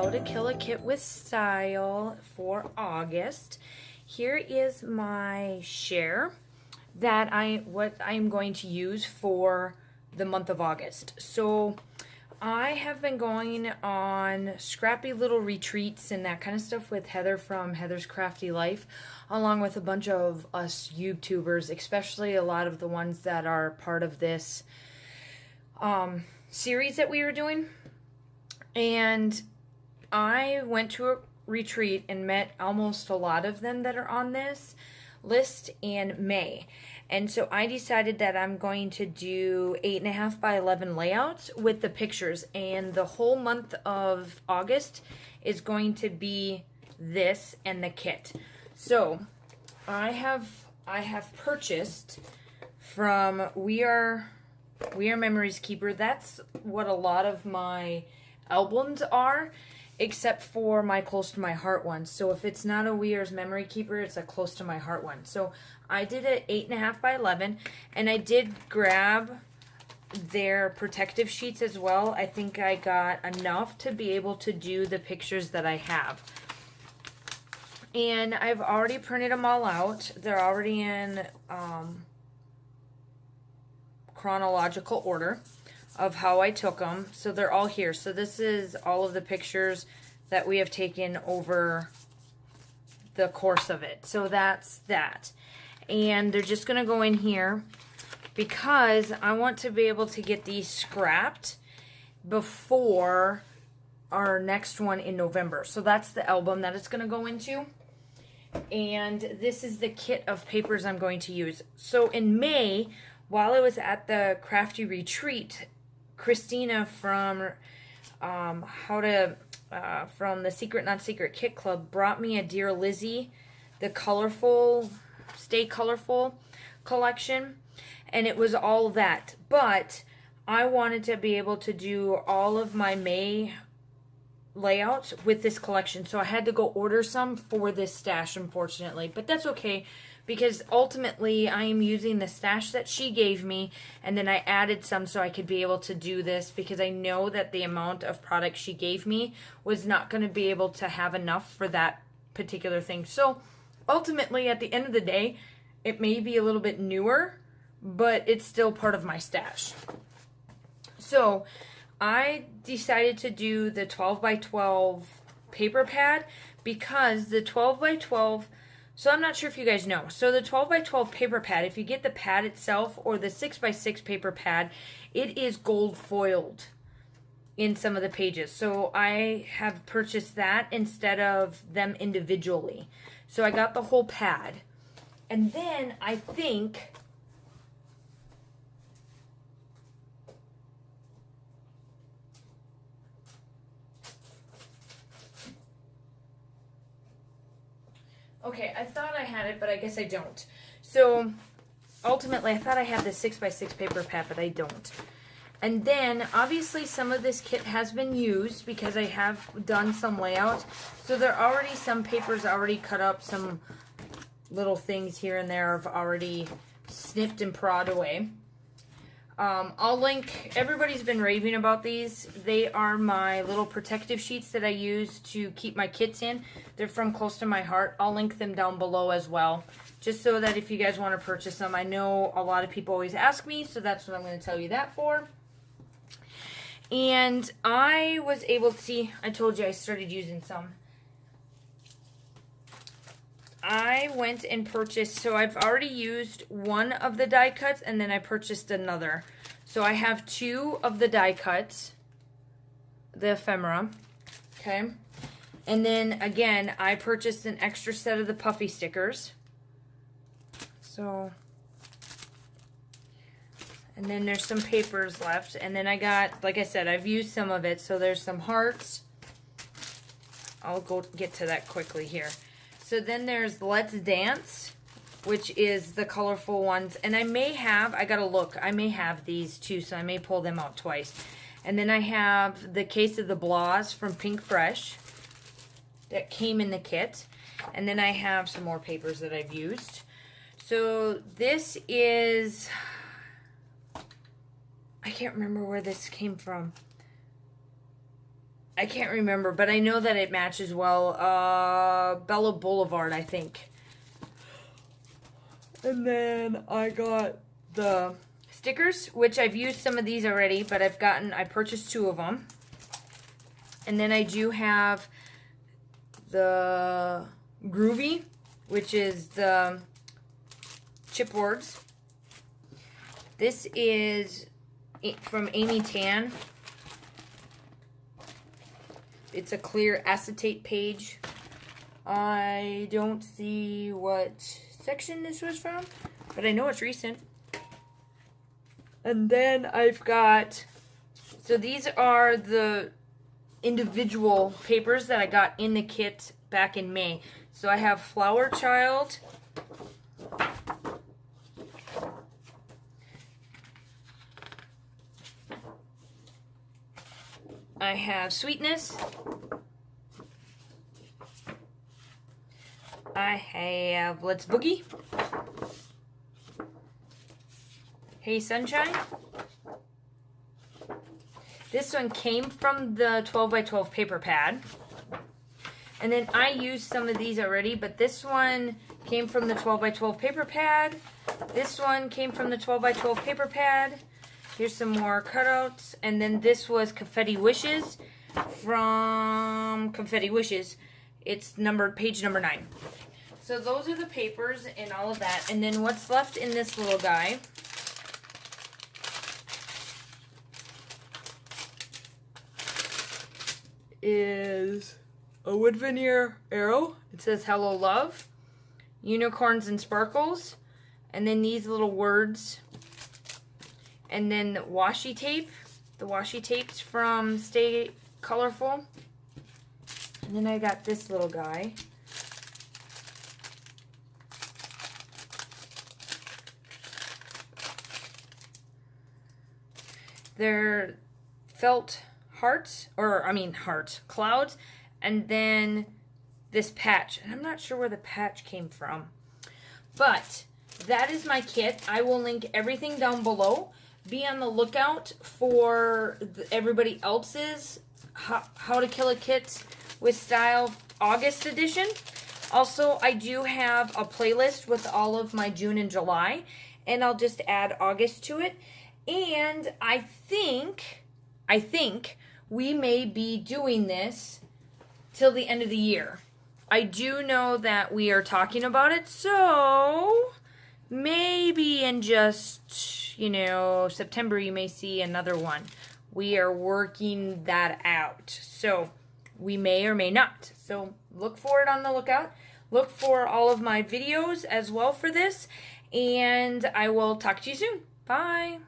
How to Kill a Kit with Style for August. Here is my share that what I'm going to use for the month of August. So I have been going on scrappy little retreats and that kind of stuff with Heather from Heather's Crafty Life, along with a bunch of us YouTubers, especially a lot of the ones that are part of this series that we were doing. And I went to a retreat and met almost a lot of them that are on this list in May. And so I decided that I'm going to do 8.5 by 11 layouts with the pictures. And the whole month of August is going to be this and the kit. So I have purchased from We Are Memories Keeper. That's what a lot of my albums are, except for my Close to My Heart one. So if it's not a We Are's Memory Keeper, it's a Close to My Heart one. So I did it 8.5 by 11, and I did grab their protective sheets as well. I think I got enough to be able to do the pictures that I have. And I've already printed them all out. They're already in chronological order of how I took them. So they're all here. So this is all of the pictures that we have taken over the course of it. So that's that. And they're just going to go in here because I want to be able to get these scrapped before our next one in November. So that's the album that it's going to go into. And this is the kit of papers I'm going to use. So in May, while I was at the Crafty Retreat, Christina from from the Secret Not Secret Kit Club brought me a Dear Lizzie, the colorful, Stay Colorful collection, and it was all that. But I wanted to be able to do all of my May layouts with this collection, so I had to go order some for this stash, unfortunately. But that's okay, because ultimately I am using the stash that she gave me, and then I added some so I could be able to do this, because I know that the amount of product she gave me was not going to be able to have enough for that particular thing. So ultimately, at the end of the day, it may be a little bit newer, but it's still part of my stash. So I decided to do the 12 by 12 paper pad because the 12 by 12, so I'm not sure if you guys know. So the 12 by 12 paper pad, if you get the pad itself or the 6 by 6 paper pad, it is gold foiled in some of the pages. So I have purchased that instead of them individually. So I got the whole pad. And then I think okay, I thought I had it, but I guess I don't. So, ultimately, I thought I had the 6 by 6 paper pad, but I don't. And then, obviously, some of this kit has been used because I have done some layouts. So, there are already some papers already cut up, some little things here and there have already snipped and prod away. I'll link, everybody's been raving about these. They are my little protective sheets that I use to keep my kits in. They're from Close to My Heart. I'll link them down below as well, just so that if you guys want to purchase them. I know a lot of people always ask me, so that's what I'm going to tell you that for. And I was able to see, I told you I started using some. I went and purchased, so I've already used one of the die cuts, and then I purchased another. So I have 2 of the die cuts, the ephemera, okay? And then, again, I purchased an extra set of the puffy stickers. So, and then there's some papers left. And then I got, like I said, I've used some of it. So there's some hearts. I'll go get to that quickly here. So then there's Let's Dance, which is the colorful ones. And I may have, I gotta look, I may have these too, so I may pull them out twice. And then I have the Case of the Blahs from Pink Fresh that came in the kit. And then I have some more papers that I've used. So this is, I can't remember where this came from. I can't remember, but I know that it matches well. Bella Boulevard, I think. And then I got the stickers, which I've used some of these already, but I purchased 2 of them. And then I do have the Groovy, which is the chipboards. This is from Amy Tan. It's a clear acetate page. I don't see what section this was from, but I know it's recent. And then I've got, so these are the individual papers that I got in the kit back in May. So I have Flower Child, I have Sweetness, I have Let's Boogie, Hey Sunshine. This one came from the 12x12 paper pad. And then I used some of these already, but this one came from the 12x12 paper pad. This one came from the 12x12 paper pad. Here's some more cutouts. And then this was Confetti Wishes from Confetti Wishes. It's numbered page number 9. So those are the papers and all of that. And then what's left in this little guy is a wood veneer arrow. It says Hello Love, Unicorns and Sparkles, and then these little words, and then the washi tape. The washi tapes from Stay Colorful. And then I got this little guy. They're felt hearts, clouds, and then this patch. And I'm not sure where the patch came from. But that is my kit. I will link everything down below. Be on the lookout for everybody else's How to Kill a Kit with Style August edition. Also, I do have a playlist with all of my June and July, and I'll just add August to it. And I think we may be doing this till the end of the year. I do know that we are talking about it, so maybe in just, September you may see another one. We are working that out, so we may or may not. So look for it on the lookout. Look for all of my videos as well for this, and I will talk to you soon. Bye.